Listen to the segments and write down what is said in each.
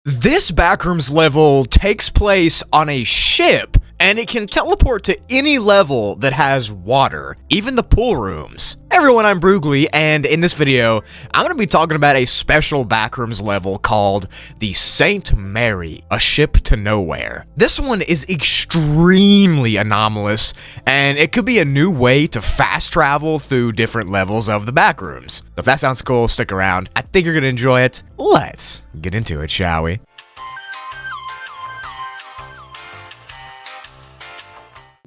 This Backrooms level takes place on a ship, and it can teleport to any level that has water, even the pool rooms. Hey everyone, I'm Brugly, and in this video, I'm going to be talking about a special Backrooms level called the St. Mary, a ship to nowhere. This one is extremely anomalous, and it could be a new way to fast travel through different levels of the Backrooms. If that sounds cool, stick around. I think you're going to enjoy it. Let's get into it, shall we?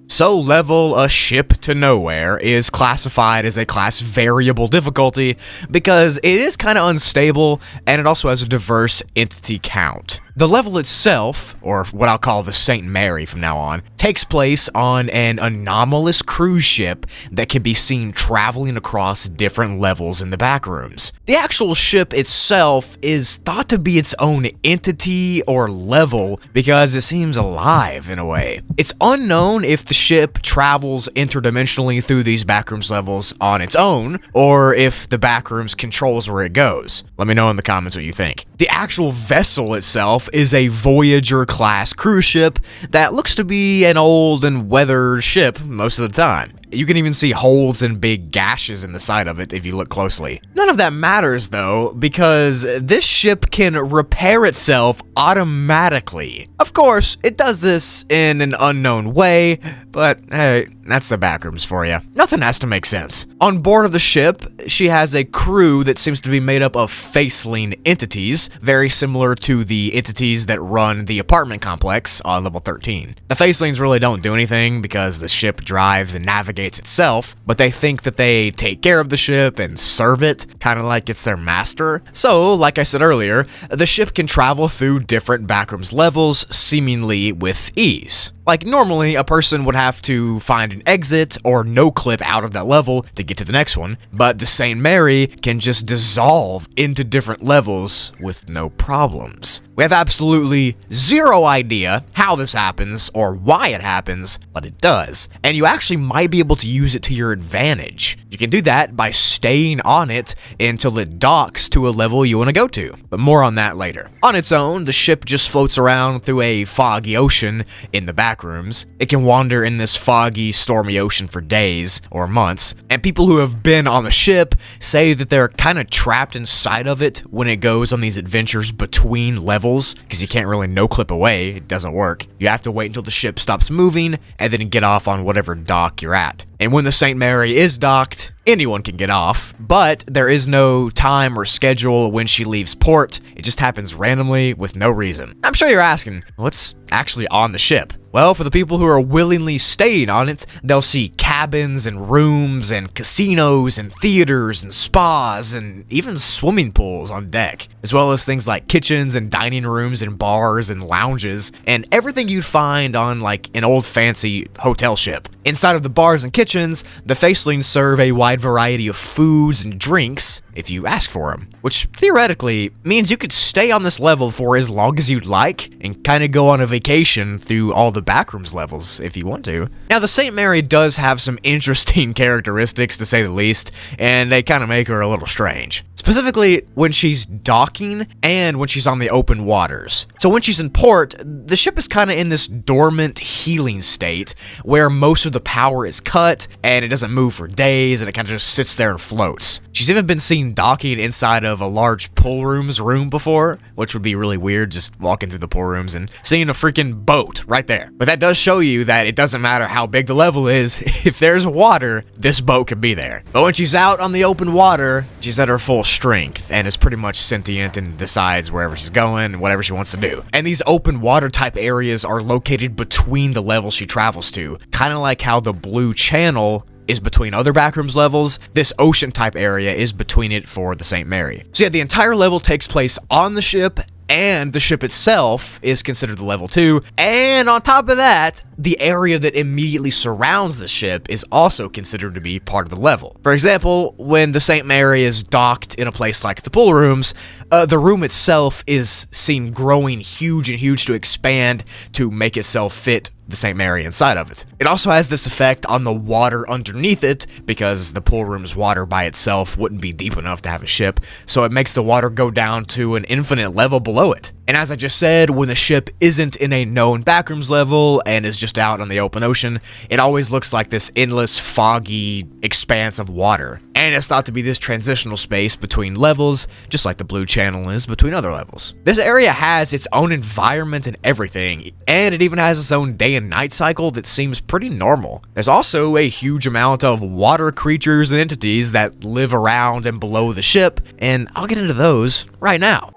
So level a ship to nowhere is classified as a class variable difficulty because it is kind of unstable and it also has a diverse entity count. The level itself, or what I'll call the St. Mary from now on, takes place on an anomalous cruise ship that can be seen traveling across different levels in the Backrooms. The actual ship itself is thought to be its own entity or level because it seems alive in a way. It's unknown if the ship travels interdimensionally through these Backrooms levels on its own, or if the Backrooms controls where it goes. Let me know in the comments what you think. The actual vessel itself is a Voyager-class cruise ship that looks to be an old and weathered ship most of the time. You can even see holes and big gashes in the side of it if you look closely. None of that matters though, because this ship can repair itself automatically. Of course, it does this in an unknown way, but hey, that's the Backrooms for you. Nothing has to make sense. On board of the ship, she has a crew that seems to be made up of faceling entities, very similar to the entities that run the apartment complex on level 13. The facelings really don't do anything because the ship drives and navigates itself, but they think that they take care of the ship and serve it, kind of like it's their master. So, like I said earlier, the ship can travel through different Backrooms levels seemingly with ease. Like normally, a person would have to find an exit or no-clip out of that level to get to the next one, but the St. Mary can just dissolve into different levels with no problems. We have absolutely zero idea how this happens or why it happens, but it does. And you actually might be able to use it to your advantage. You can do that by staying on it until it docks to a level you want to go to, but more on that later. On its own, the ship just floats around through a foggy ocean in the Backrooms. It can wander in this foggy, stormy ocean for days or months, and people who have been on the ship say that they're kind of trapped inside of it when it goes on these adventures between levels, because you can't really no-clip away, it doesn't work. You have to wait until the ship stops moving, and then get off on whatever dock you're at. And when the St. Mary is docked, anyone can get off, but there is no time or schedule when she leaves port. It just happens randomly with no reason. I'm sure you're asking, what's actually on the ship? Well, for the people who are willingly staying on it, they'll see cabins and rooms and casinos and theaters and spas and even swimming pools on deck, as well as things like kitchens and dining rooms and bars and lounges and everything you'd find on like an old fancy hotel ship. Inside of the bars and kitchens, the facelings serve a wide variety of foods and drinks if you ask for them, which theoretically means you could stay on this level for as long as you'd like and kind of go on a vacation through all the Backrooms levels if you want to. Now, the St. Mary does have some interesting characteristics to say the least, and they kind of make her a little strange. Specifically, when she's docking and when she's on the open waters. So when she's in port, the ship is kind of in this dormant healing state where most of the power is cut and it doesn't move for days and it kind of just sits there and floats. She's even been seen docking inside of a large pool room before, which would be really weird, just walking through the pool rooms and seeing a freaking boat right there. But that does show you that it doesn't matter how big the level is, if there's water, this boat could be there. But when she's out on the open water, she's at her full strength and is pretty much sentient and decides wherever she's going and whatever she wants to do. And these open water type areas are located between the levels she travels to, kind of like how the blue channel is between other Backrooms levels. This ocean type area is between it for the St. Mary. So yeah, the entire level takes place on the ship, and the ship itself is considered the level 2, and on top of that, the area that immediately surrounds the ship is also considered to be part of the level. For example, when the St. Mary is docked in a place like the pool rooms, the room itself is seen growing huge and huge to expand to make itself fit the St. Mary inside of it. It also has this effect on the water underneath it, because the pool room's water by itself wouldn't be deep enough to have a ship, so it makes the water go down to an infinite level below it. And as I just said, when the ship isn't in a known backrooms level and is just out on the open ocean, it always looks like this endless, foggy expanse of water. And it's thought to be this transitional space between levels, just like the blue channel is between other levels. This area has its own environment and everything, and it even has its own day and night cycle that seems pretty normal. There's also a huge amount of water creatures and entities that live around and below the ship, and I'll get into those right now.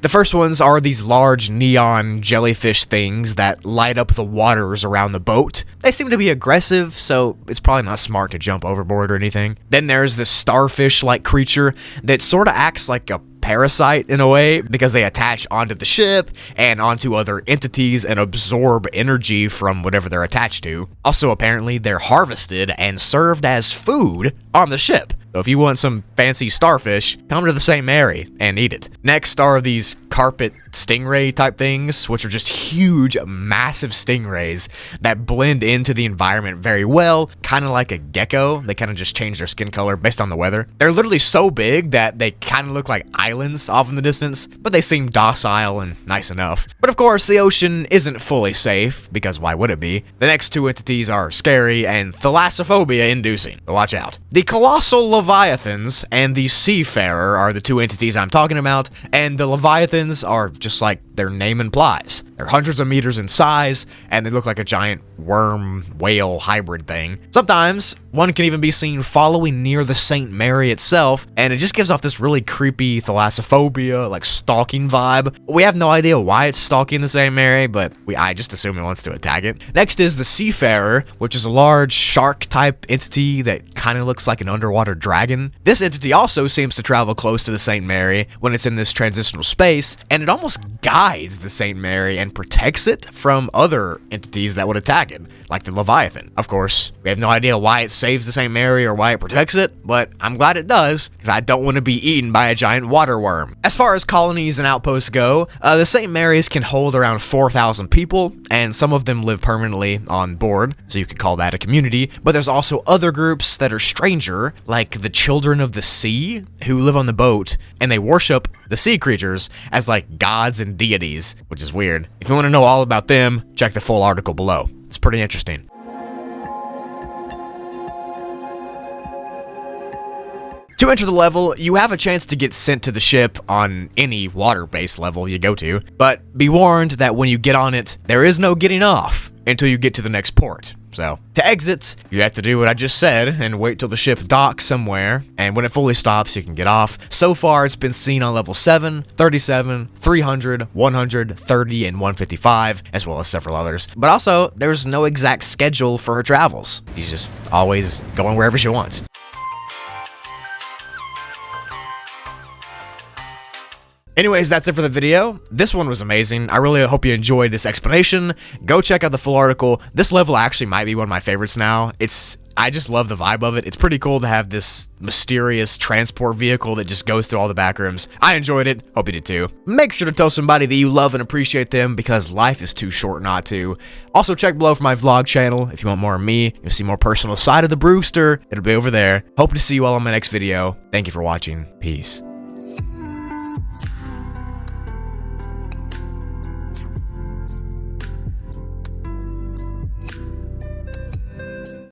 The first ones are these large neon jellyfish things that light up the waters around the boat. They seem to be aggressive, so it's probably not smart to jump overboard or anything. Then there's this starfish-like creature that sort of acts like a parasite in a way because they attach onto the ship and onto other entities and absorb energy from whatever they're attached to. Also, apparently, they're harvested and served as food on the ship. So if you want some fancy starfish, come to the St. Mary and eat it. Next are these carpet stingray type things, which are just huge, massive stingrays that blend into the environment very well, kind of like a gecko. They kind of just change their skin color based on the weather. They're literally so big that they kind of look like islands off in the distance, but they seem docile and nice enough. But of course, the ocean isn't fully safe, because why would it be? The next two entities are scary and thalassophobia inducing, so watch out. The colossal leviathans and the seafarer are the two entities I'm talking about, and the leviathans are just like their name implies. They're hundreds of meters in size, and they look like a giant worm-whale hybrid thing. Sometimes, one can even be seen following near the St. Mary itself, and it just gives off this really creepy thalassophobia, like stalking vibe. We have no idea why it's stalking the St. Mary, but I just assume it wants to attack it. Next is the seafarer, which is a large shark-type entity that kind of looks like an underwater dragon. This entity also seems to travel close to the St. Mary when it's in this transitional space, and it almost guides the St. Mary and protects it from other entities that would attack it, like the Leviathan. Of course, we have no idea why it saves the St. Mary or why it protects it, but I'm glad it does, because I don't want to be eaten by a giant water worm. As far as colonies and outposts go, the St. Mary's can hold around 4,000 people, and some of them live permanently on board, so you could call that a community, but there's also other groups that are stranger, like the Children of the Sea, who live on the boat, and they worship the sea creatures as like gods and deities, which is weird. If you want to know all about them, check the full article below. It's pretty interesting. To enter the level, you have a chance to get sent to the ship on any water-based level you go to, but be warned that when you get on it, there is no getting off until you get to the next port. So, to exit, you have to do what I just said and wait till the ship docks somewhere, and when it fully stops, you can get off. So far, it's been seen on level 7, 37, 300, 100, 30, and 155, as well as several others. But also, there's no exact schedule for her travels. She's just always going wherever she wants. Anyways, that's it for the video. This one was amazing. I really hope you enjoyed this explanation. Go check out the full article. This level actually might be one of my favorites now. I just love the vibe of it. It's pretty cool to have this mysterious transport vehicle that just goes through all the backrooms. I enjoyed it. Hope you did too. Make sure to tell somebody that you love and appreciate them, because life is too short not to. Also, check below for my vlog channel. If you want more of me, you'll see more personal side of the Brewster. It'll be over there. Hope to see you all on my next video. Thank you for watching. Peace.